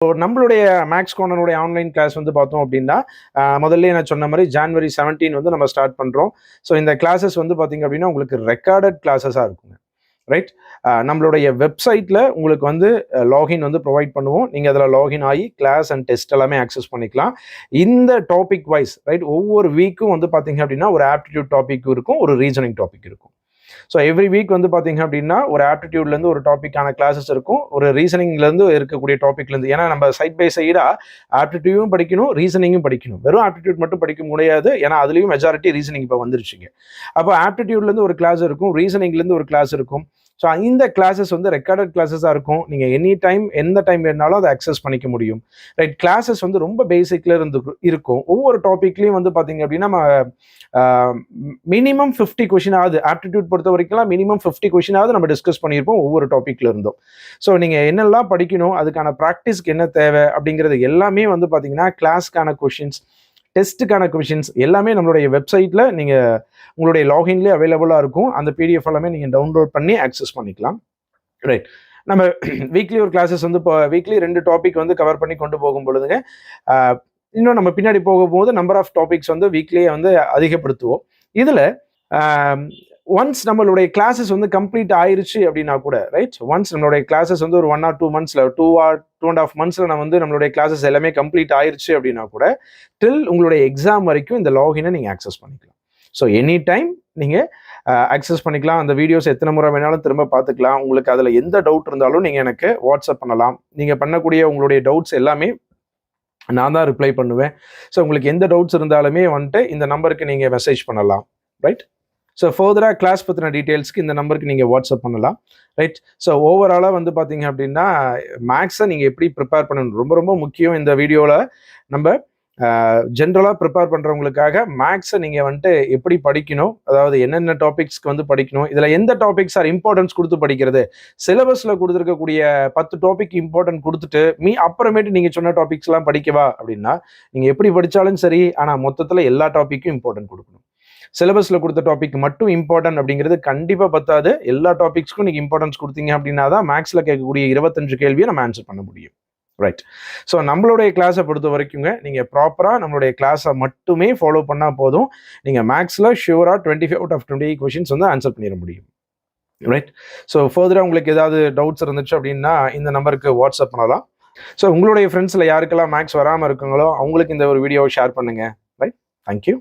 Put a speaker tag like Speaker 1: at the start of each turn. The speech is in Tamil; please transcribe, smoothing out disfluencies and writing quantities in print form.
Speaker 1: நம்மளுடைய மேக்ஸ் கார்னருடைய ஆன்லைன் கிளாஸ் வந்து பார்த்தோம் அப்படின்னா முதல்ல நான் சொன்ன மாதிரி January 17 வந்து நம்ம ஸ்டார்ட் பண்ணுறோம். ஸோ இந்த கிளாஸஸ் வந்து பார்த்தீங்க அப்படின்னா உங்களுக்கு ரெக்கார்டட் கிளாஸஸாக இருக்குங்க. ரைட். நம்மளுடைய வெப்சைட்டில் உங்களுக்கு வந்து லாகின் வந்து ப்ரொவைட் பண்ணுவோம். நீங்கள் அதில் லாகின் ஆகி கிளாஸ் அண்ட் டெஸ்ட் எல்லாமே ஆக்சஸ் பண்ணிக்கலாம். இந்த டாபிக் வைஸ் ரைட் ஒவ்வொரு வீக்கும் வந்து பார்த்தீங்க அப்படின்னா ஒரு ஆப்டிடியூட் டாபிக் இருக்கும், ஒரு ரீசனிங் டாபிக் இருக்கும். ஸோ எவ்ரி வீக் வந்து பார்த்தீங்க அப்படின்னா ஒரு ஆப்டிடியூட்லேருந்து ஒரு டாப்பிக்கான கிளாஸஸ் இருக்கும், ஒரு ரீசனிங்லேருந்து இருக்கக்கூடிய டாப்பிக்லேருந்து. ஏன்னா நம்ம சைட் பை சைடாக ஆப்டிடியூடும் படிக்கணும், ரீசனிங்கும் படிக்கணும். வெறும் ஆப்டிடியூட் மட்டும் படிக்க முடியாது, ஏன்னா அதுலேயும் மெஜாரிட்டி ரீசனிங் இப்போ வந்துருச்சுங்க. அப்போ ஆப்டிடியூட்லேருந்து ஒரு கிளாஸ் இருக்கும், ரீசனிங்லேருந்து ஒரு கிளாஸ் இருக்கும். ஸோ இந்த கிளாஸஸ் வந்து ரெக்கார்டட் கிளாஸஸாக இருக்கும். நீங்கள் எனி டைம் எந்த டைம் வேணாலும் அதை அக்சஸ் பண்ணிக்க முடியும். ரைட். கிளாஸஸ் வந்து ரொம்ப பேசிக்ல இருந்து இருக்கும். ஒவ்வொரு டாப்பிக்லையும் வந்து பார்த்தீங்க அப்படின்னா நம்ம மினிமம் 50 கொஷின் ஆகுது. ஆப்டிடியூட் பொறுத்த வரைக்கும் மினிமம் 50 கொஷின் ஆகுது நம்ம டிஸ்கஸ் பண்ணியிருப்போம் ஒவ்வொரு டாப்பிக்ல இருந்தும். ஸோ நீங்கள் என்னெல்லாம் படிக்கணும், அதுக்கான ப்ராக்டிஸ்க்கு என்ன தேவை அப்படிங்கிறது எல்லாமே வந்து பார்த்தீங்கன்னா கிளாஸ்க்கான கொஷின்ஸ், டெஸ்ட்டுக்கான கொஷின்ஸ் எல்லாமே நம்மளுடைய வெப்சைட்டில் நீங்கள் உங்களுடைய லாகின்லேயே அவைலபிளாக இருக்கும். அந்த பிடிஎஃப் எல்லாமே நீங்கள் டவுன்லோட் பண்ணி ஆக்சஸ் பண்ணிக்கலாம். ரைட். நம்ம வீக்லி ஒரு கிளாஸஸ் வந்து இப்போ வீக்லி 2 டாபிக் வந்து கவர் பண்ணி கொண்டு போகும் பொழுதுங்க இன்னும் நம்ம பின்னாடி போகும்போது நம்பர் ஆஃப் டாபிக்ஸ் வந்து வீக்லியே வந்து அதிகப்படுத்துவோம். இதில் ஒன்ஸ் நம்மளுடைய கிளாஸஸ் வந்து கம்ப்ளீட் ஆயிருச்சு அப்படின்னா கூட ரைட், ஒன்ஸ் நம்மளுடைய கிளாஸஸ் வந்து ஒரு 1 or 2 months 2.5 months நம்ம வந்து நம்மளுடைய கிளாஸஸ் எல்லாமே கம்ப்ளீட் ஆயிருச்சு அப்படின்னா கூட டில் உங்களுடைய எக்ஸாம் வரைக்கும் இந்த லாகினை நீங்கள் ஆக்சஸ் பண்ணிக்கலாம். ஸோ எனி டைம் நீங்கள் ஆக்சஸ் பண்ணிக்கலாம். அந்த வீடியோஸ் எத்தனை முறை வேணாலும் திரும்ப பார்த்துக்கலாம். உங்களுக்கு அதில் எந்த டவுட் இருந்தாலும் நீங்கள் எனக்கு வாட்ஸ்அப் பண்ணலாம். நீங்கள் பண்ணக்கூடிய உங்களுடைய டவுட்ஸ் எல்லாமே நான் தான் ரிப்ளை பண்ணுவேன். ஸோ உங்களுக்கு எந்த டவுட்ஸ் இருந்தாலுமே வந்துட்டு இந்த நம்பருக்கு நீங்கள் மெசேஜ் பண்ணலாம். ரைட். ஸோ ஃபர்தராக கிளாஸ் பற்றின டீட்டெயில்ஸ்க்கு இந்த நம்பருக்கு நீங்கள் வாட்ஸ்அப் பண்ணலாம். ரைட். ஸோ ஓவராலாக வந்து பார்த்தீங்க அப்படின்னா மேக்ஸை நீங்கள் எப்படி ப்ரிப்பேர் பண்ணணும் ரொம்ப ரொம்ப முக்கியம். இந்த வீடியோவில் நம்ம ஜென்ரலாக ப்ரிப்பேர் பண்ணுறவங்களுக்காக மேக்ஸை நீங்கள் வந்துட்டு எப்படி படிக்கணும், அதாவது என்னென்ன டாபிக்ஸ்க்கு வந்து படிக்கணும், இதில் எந்த டாபிக்ஸ் ஆர் இம்பார்ட்டன்ஸ் கொடுத்து படிக்கிறது, சிலபஸில் கொடுத்துருக்கக்கூடிய 10 டாபிக் இம்பார்ட்டன்ட் கொடுத்துட்டு அப்புறமேட்டு நீங்கள் சொன்ன டாபிக்ஸ்லாம் படிக்கவா அப்படின்னா நீங்கள் எப்படி படித்தாலும் சரி, ஆனால் மொத்தத்தில் எல்லா டாப்பிக்கும் இம்பார்ட்டன்ட் கொடுக்கணும். சிலபஸில் கொடுத்த டாபிக் மட்டும் இம்பார்ட்டன்ட் அப்படிங்கிறது கண்டிப்பாக பத்தாது. எல்லா டாபிக்ஸ்க்கும் நீங்கள் இம்பார்ட்டன்ஸ் கொடுத்தீங்க அப்படின்னா தான் மேக்ஸில் கேட்கக்கூடிய 25 கேள்வியை நம்ம ஆன்சர் பண்ண முடியும். ரைட். ஸோ நம்மளுடைய கிளாஸை பொறுத்த வரைக்குங்க நீங்கள் ப்ராப்பராக நம்மளுடைய கிளாஸை மட்டுமே ஃபாலோ பண்ணால் போதும். நீங்கள் மேக்ஸில் ஷியூராக 25 out of 28 கொஷின்ஸ் வந்து ஆன்சர் பண்ணிட முடியும். ரைட். ஸோ ஃபர்தராக உங்களுக்கு ஏதாவது டவுட்ஸ் இருந்துச்சு அப்படின்னா இந்த நம்பருக்கு வாட்ஸ்அப் பண்ணலாம். ஸோ உங்களுடைய ஃப்ரெண்ட்ஸில் யாருக்கெல்லாம் மேக்ஸ் வராமல் இருக்குங்களோ அவங்களுக்கு இந்த ஒரு வீடியோவை ஷேர் பண்ணுங்கள். ரைட். தேங்க்யூ.